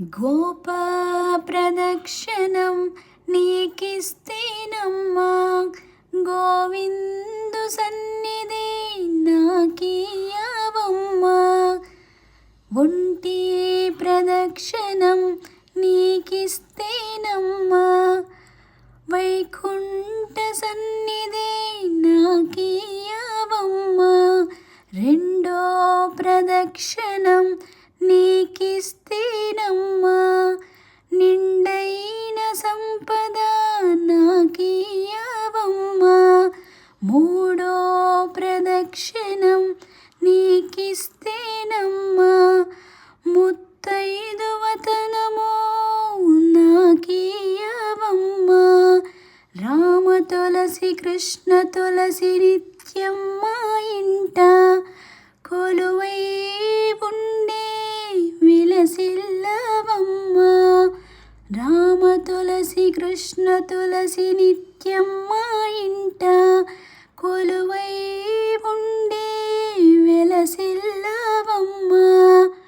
గోపా ప్రదక్షిణం నీకిస్తేనమ్మా, గోవిందు సన్నిధి నాకీయవమ్మా. ఒంటి ప్రదక్షిణం నీకిస్తేనమ్మా, వైకుంఠ సన్నిధి నాకీయవమ్మా. రెండో ప్రదక్షిణం నీకిస్తేనమ్మా, నిండైన సంపద నాకీయవమ్మా. మూడో ప్రదక్షిణం నీకిస్తేనమ్మా, ముత్తైదువతనమో నాకీయవమ్మా. రామ తులసి కృష్ణ తులసి నిత్యం మా ఇంట కొలువై ఉండే విలసిల్లవమ్మా. రామ తులసి కృష్ణ తులసి నిత్యం మా ఇంట